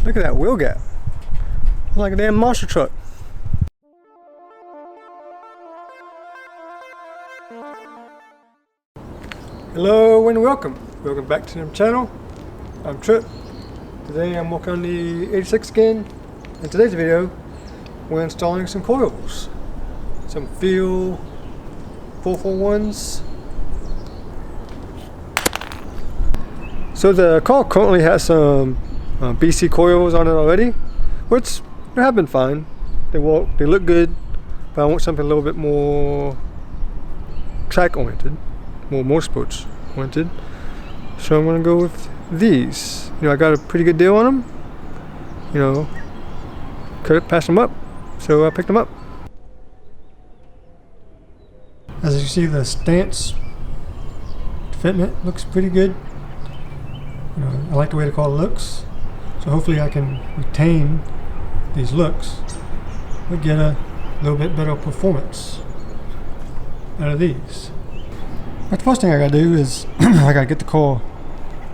Look at that wheel gap. Like a damn monster truck. Hello and welcome. Welcome back to the channel. I'm Trip. Today I'm working on the 86 again. In today's video, we're installing some coils. Some To Feal 441s. So the car currently has some BC coils on it already, which have been fine. They look good, but I want something a little bit more track oriented, more motorsports oriented. So I'm gonna go with these. You know, I got a pretty good deal on them. You know, could pass them up, so I picked them up. As you see, the stance fitment looks pretty good. You know, I like the way the car looks, so hopefully I can retain these looks but get a little bit better performance out of these. But the first thing I gotta do is I gotta get the car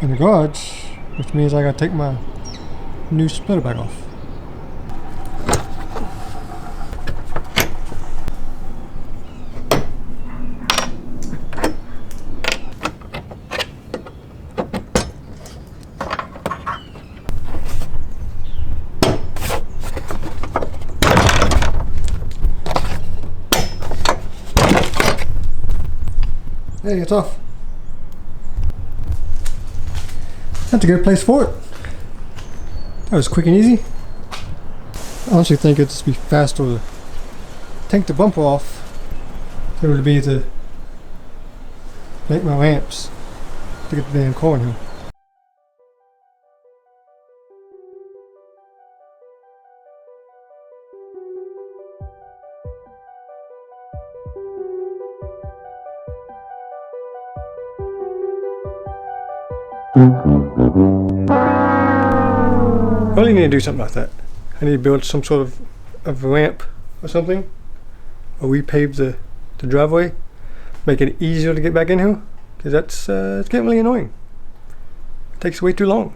in the garage, which means I gotta take my new splitter back off. Hey, it's off. That's a good place for it. That was quick and easy. I honestly think it'd just be faster to take the bumper off than it would be to make my ramps to get the damn car in here. I really need to do something like that. I need to build some sort of ramp or something, or repave the driveway, make it easier to get back in here, because that's it's getting really annoying. It takes way too long.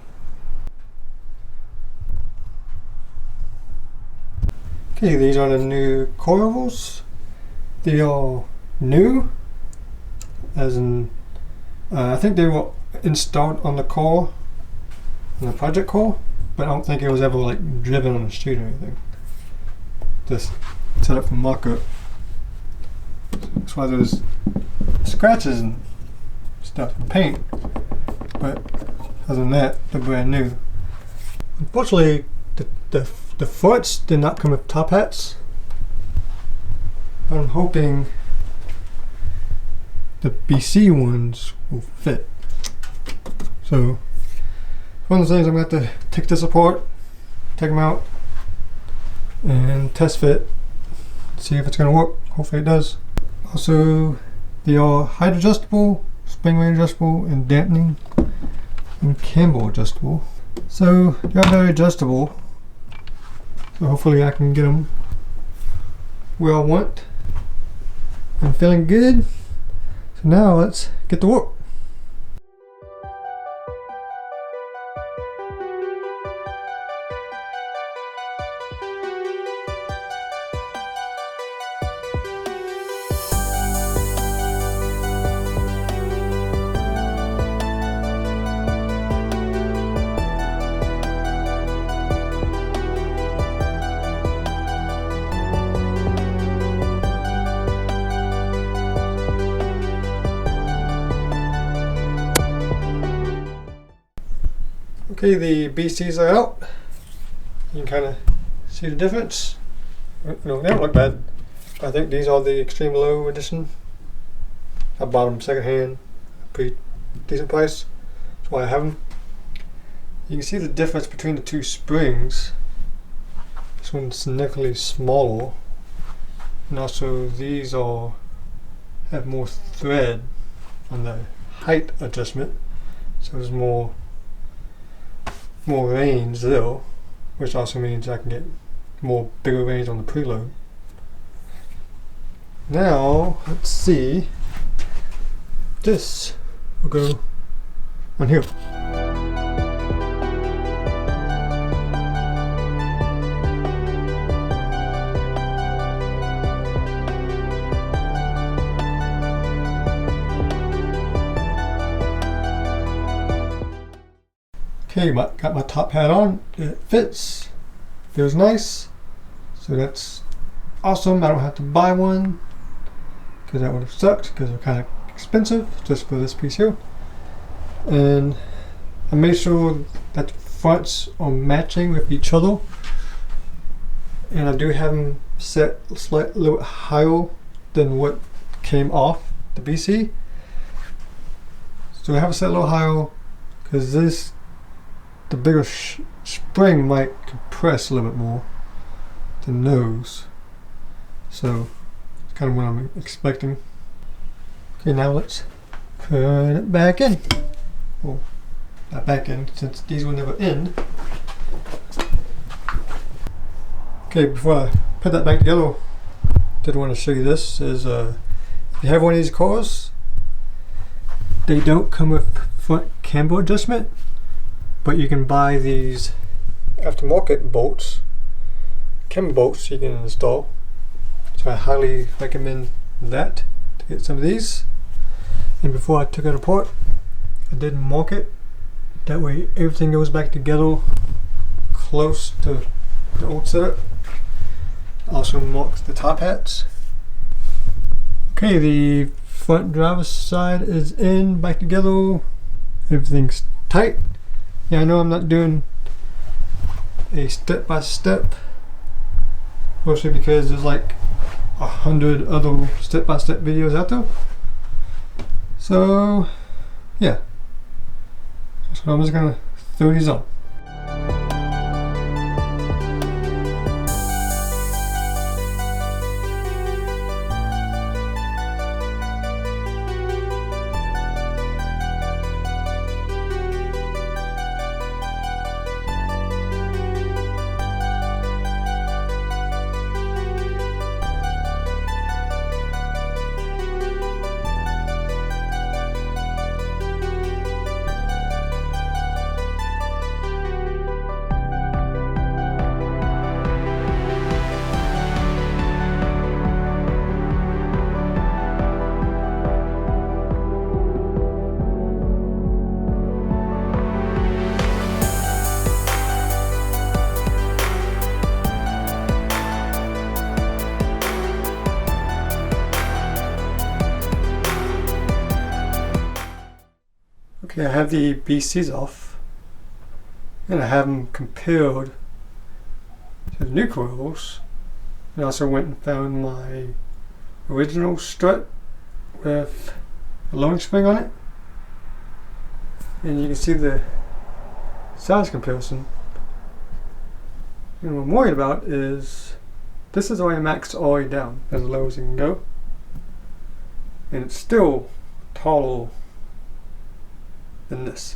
Okay, these are the new Coilovers. They are new, as in I think they were installed on the car, on the project car, but I don't think it was ever like driven on the street or anything. Just set up for mock-up. That's why there's scratches and stuff and paint, but other than that, they're brand new. Unfortunately, the fronts did not come with top hats. I'm hoping the BC ones will fit. So one of the things I'm going to have to take this apart, take them out, and test fit, see if it's going to work. Hopefully it does. Also, they are height adjustable, spring rate adjustable, and dampening and camber adjustable. So they are very adjustable. So hopefully I can get them where I want. I'm feeling good. So now let's get to work. Okay, the BCs are out. You can kind of see the difference. No, they don't look bad. I think these are the extreme low edition. I bought them secondhand, pretty decent price. That's why I have them. You can see the difference between the two springs. This one's significantly smaller, and also these have more thread on the height adjustment, so there's more range there, which also means I can get bigger range on the preload. Now let's see, this will go on here. Okay, got my top hat on. It fits. Feels nice. So that's awesome. I don't have to buy one because that would have sucked because they're kind of expensive just for this piece here. And I made sure that the fronts are matching with each other. And I do have them set slightly a little bit higher than what came off the BC. So I have it set a little higher because the bigger spring might compress a little bit more than those. So it's kind of what I'm expecting. Okay, now let's put it back in. Well, not back in since these will never end. Okay, before I put that back together, did want to show you this. Is if you have one of these cars, they don't come with front camber adjustment, but you can buy these aftermarket bolts, camber bolts you can install. So I highly recommend that to get some of these. And before I took it apart, I did mark it. That way everything goes back together close to the old setup. Also marks the top hats. Okay, the front driver's side is in, back together. Everything's tight. Yeah, I know I'm not doing a step-by-step, mostly because there's like 100 other step-by-step videos out there. So, yeah. So I'm just gonna throw these on. Okay, I have the BCs off, and I have them compared to the new coils. I also went and found my original strut with a lowering spring on it, and you can see the size comparison. And what I'm worried about is this is already maxed all the way down as low as it can go, and it's still taller than this.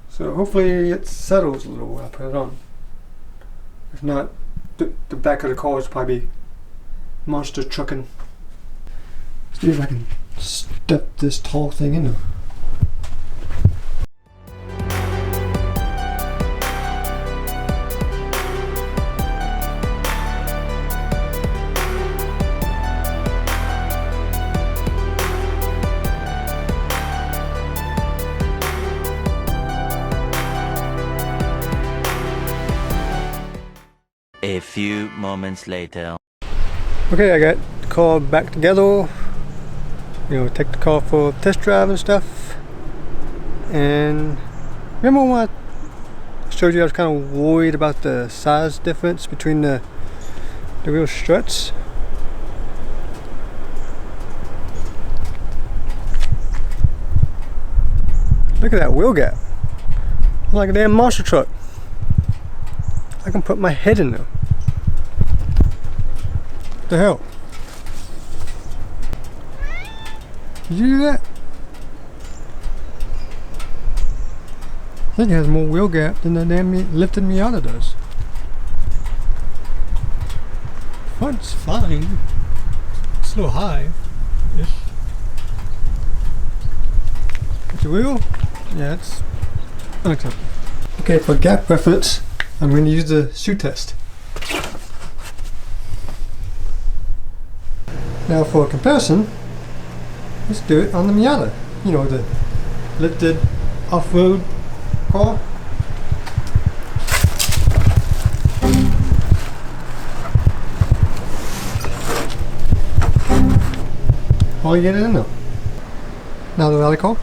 So hopefully it settles a little when I put it on. If not, the back of the car is probably monster trucking. See if I can step this tall thing in there. A few moments later. Okay, I got the car back together. You know, take the car for a test drive and stuff. And remember when I showed you I was kind of worried about the size difference between the real struts? Look at that wheel gap. It's like a damn monster truck. I can put my head in there. What the hell? Did you do that? I think it has more wheel gap than the damn lifted Miata does. Front's fine. It's a little high-ish. But the wheel? Yeah, it's unacceptable. Okay, for gap reference, I'm going to use the shoe test. Now for comparison, let's do it on the Miata. You know, the lifted off-road car. All you get in there. Now the rally car.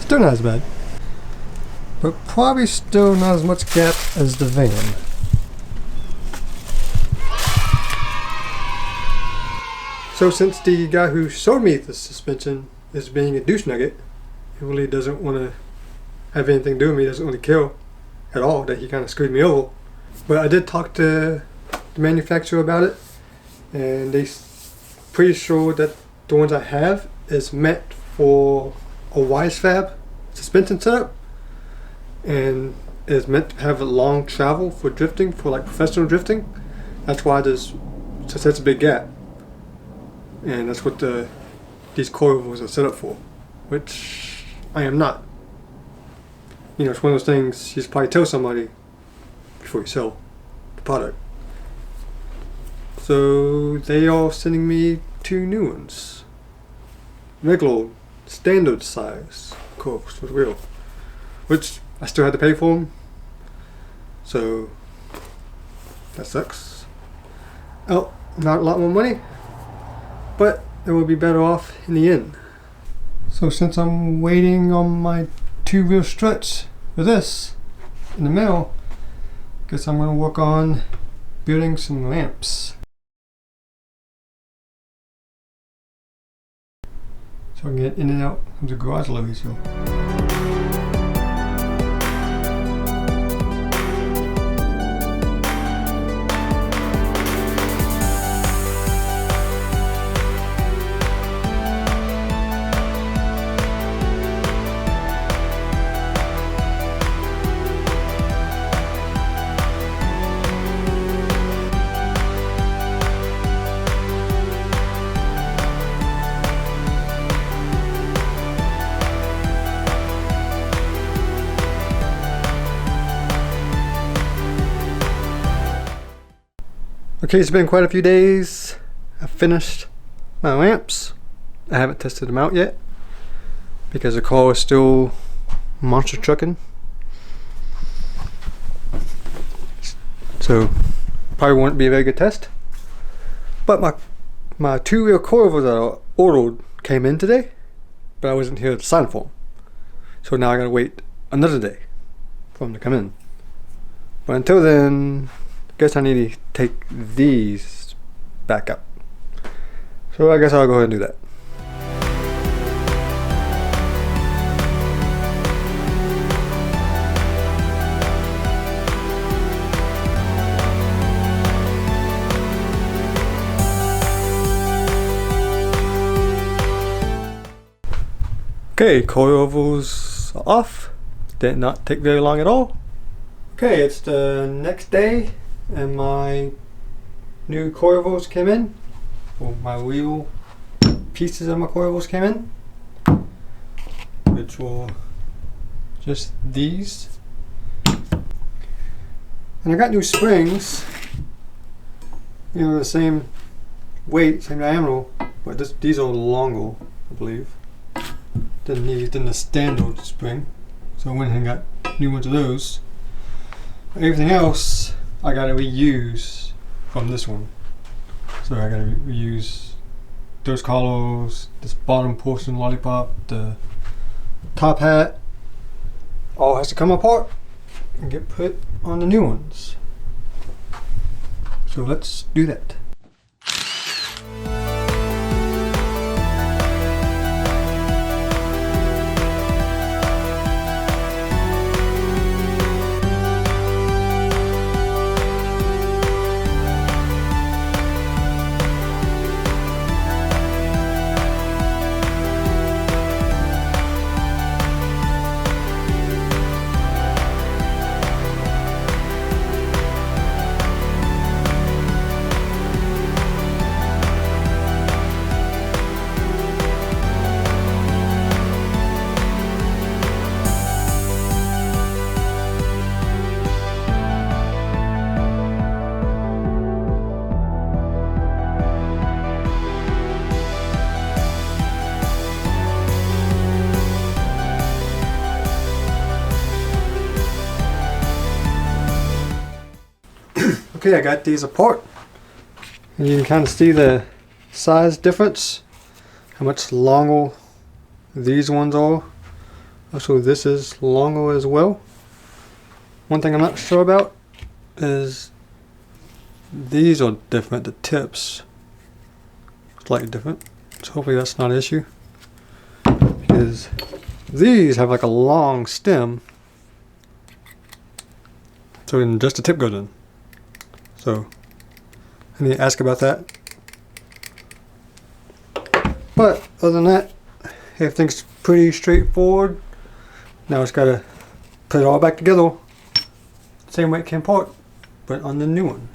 Still not as bad, but probably still not as much gap as the van. So since the guy who sold me the suspension is being a douche nugget, he really doesn't want to have anything to do with me, doesn't really care at all that he kind of screwed me over. But I did talk to the manufacturer about it, and they're pretty sure that the ones I have is meant for a wise fab suspension setup, and is meant to have a long travel for drifting, for like professional drifting. That's why there's such a big gap. And that's what these coilovers are set up for, which I am not. You know, it's one of those things you should probably tell somebody before you sell the product. So they are sending me 2 new ones. Regular, standard size coilovers with wheel, which I still had to pay for them. So that sucks. Oh, not a lot more money, but it will be better off in the end. So since I'm waiting on my 2-wheel struts for this in the mail, guess I'm going to work on building some lamps. So I can get in and out of the garage a little easier. Okay, it's been quite a few days. I finished my lamps. I haven't tested them out yet because the car is still monster trucking. So probably won't be a very good test. But my 2-wheel coilovers that I ordered came in today, but I wasn't here to sign for them. So now I gotta wait another day for them to come in. But until then, guess I need to take these back up. So I guess I'll go ahead and do that. Okay, coilovers are off. Did not take very long at all. Okay, it's the next day and my new coilovers came in. Well, my wheel pieces of my coilovers came in, which were just these. And I got new springs, you know, the same weight, same diameter, but these are longer, I believe, than the standard spring. So I went and got new ones of those. Everything else I gotta reuse from this one. So I gotta reuse those collars, this bottom portion lollipop, the top hat. All has to come apart and get put on the new ones. So let's do that. Okay, I got these apart. And you can kind of see the size difference. How much longer these ones are. Also, this is longer as well. One thing I'm not sure about is these are different. The tips slightly different. So hopefully that's not an issue. Because these have like a long stem. So then just the tip goes in. So I need to ask about that. But other than that, everything's pretty straightforward. Now it's gotta put it all back together. Same way it came apart, but on the new one.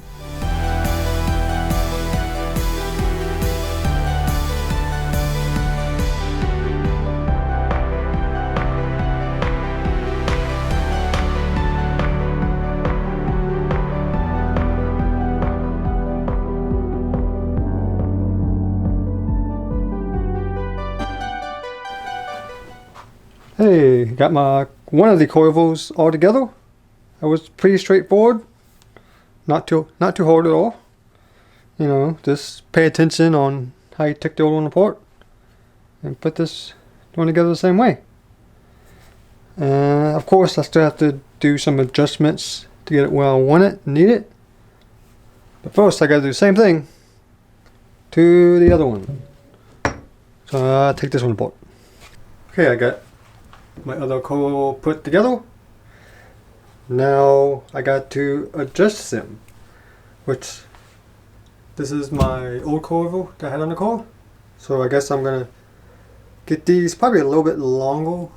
Hey, got my one of the coilers all together. That was pretty straightforward. Not too hard at all. You know, just pay attention on how you take the old one apart and put this one together the same way. Of course, I still have to do some adjustments to get it where I want it, need it. But first, I got to do the same thing to the other one. So I'll take this one apart. Okay, I got my other coil put together. Now I got to adjust them, which this is my old coilover that I had on the car. So I guess I'm gonna get these probably a little bit longer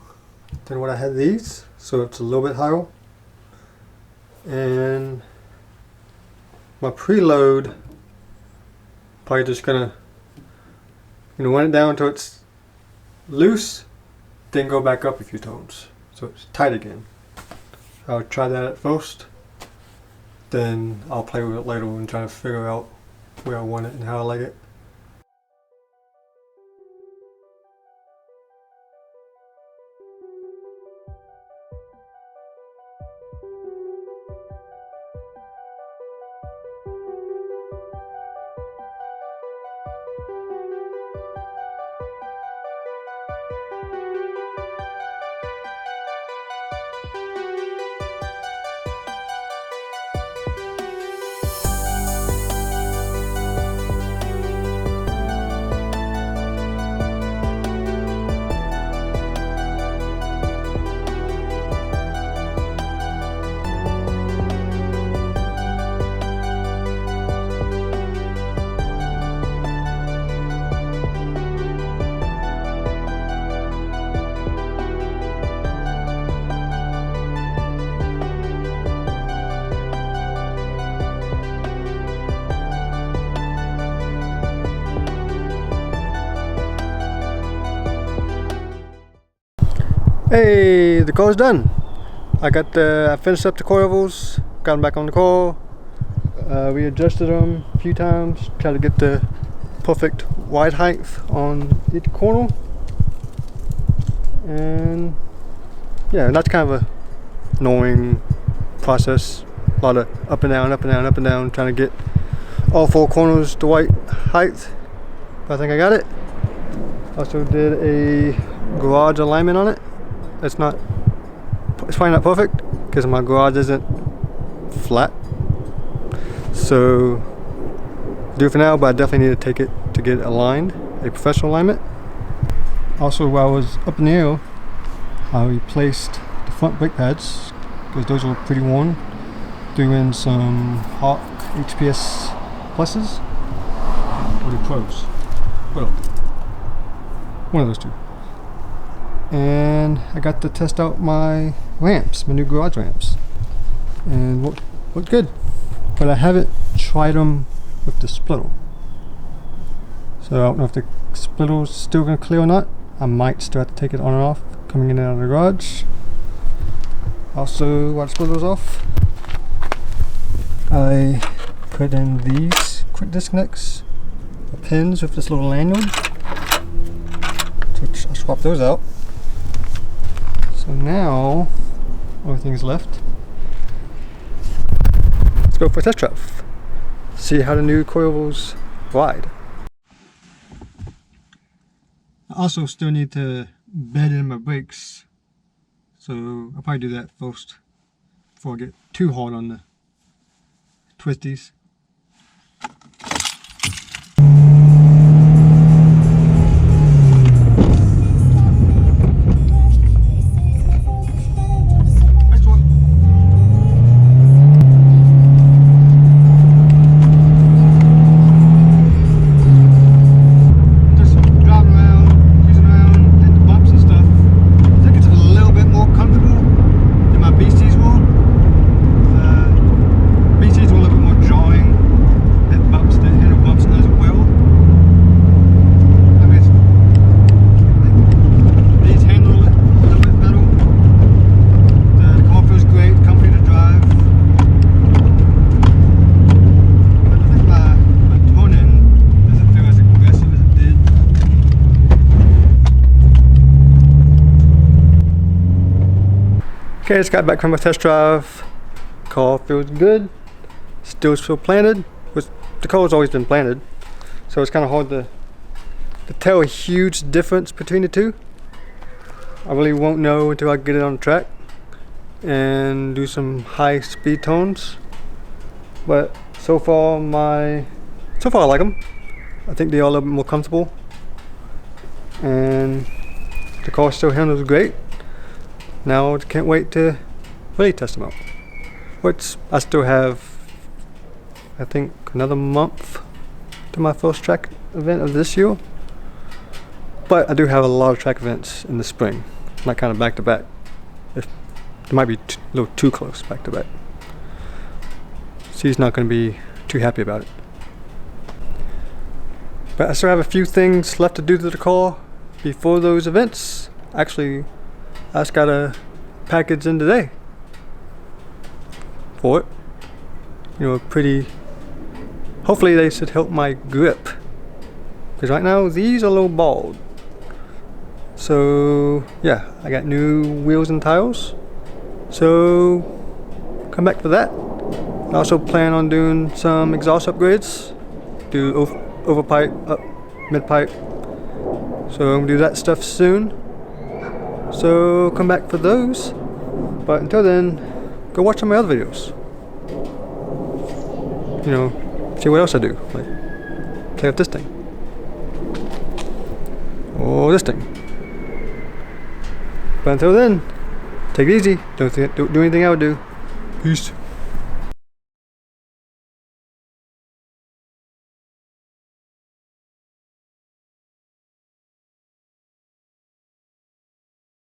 than what I had these, so it's a little bit higher. And my preload, probably just gonna, run it down until it's loose, then go back up a few tones so it's tight again. I'll try that at first, then I'll play with it later and try to figure out where I want it and how I like it. Hey, the car's done. I finished up the coilovers, got them back on the car. We adjusted them a few times, tried to get the perfect wide height on each corner. And yeah, that's kind of a annoying process. A lot of up and down, up and down, up and down, trying to get all four corners the right height. But I think I got it. Also did a garage alignment on it. It's probably not perfect because my garage isn't flat. So do it for now, but I definitely need to take it to get aligned, a professional alignment. Also, while I was up in the air, I replaced the front brake pads because those were pretty worn. Threw in some Hawk HPS Pluses or the Pros. Well, one of those two. And I got to test out my ramps, my new garage ramps, and looked good. But I haven't tried them with the splitter, so I don't know if the splitter's still going to clear or not. I might still have to take it on and off coming in and out of the garage. Also, while the splitter's off, I put in these quick disconnects, the pins with this little lanyard. So I'll swap those out. So now, only thing is left let's go for a test drive. See how the new Coilovers ride. I also still need to bed in my brakes, so I'll probably do that first before I get too hard on the twisties. Okay, just got back from a test drive. Car feels good. Still feel planted. The car's always been planted, so it's kind of hard to tell a huge difference between the two. I really won't know until I get it on the track and do some high speed tones. But so far I like them. I think they are a little bit more comfortable, and the car still handles great. Now I can't wait to really test them out. Which I still have, I think, another month to my first track event of this year. But I do have a lot of track events in the spring, like kind of back to back. It might be a little too close back to back. She's not going to be too happy about it. But I still have a few things left to do to the car before those events. Actually, I just got a package in today for it. You know, hopefully they should help my grip. Because right now, these are a little bald. So, yeah, I got new wheels and tires. So, come back for that. I also plan on doing some exhaust upgrades. Do overpipe, up, mid-pipe. So I'm gonna do that stuff soon. So come back for those. But until then, go watch some of my other videos. You know, see what else I do. Like, play with this thing. Or this thing. But until then, take it easy. Don't do anything I would do. Peace.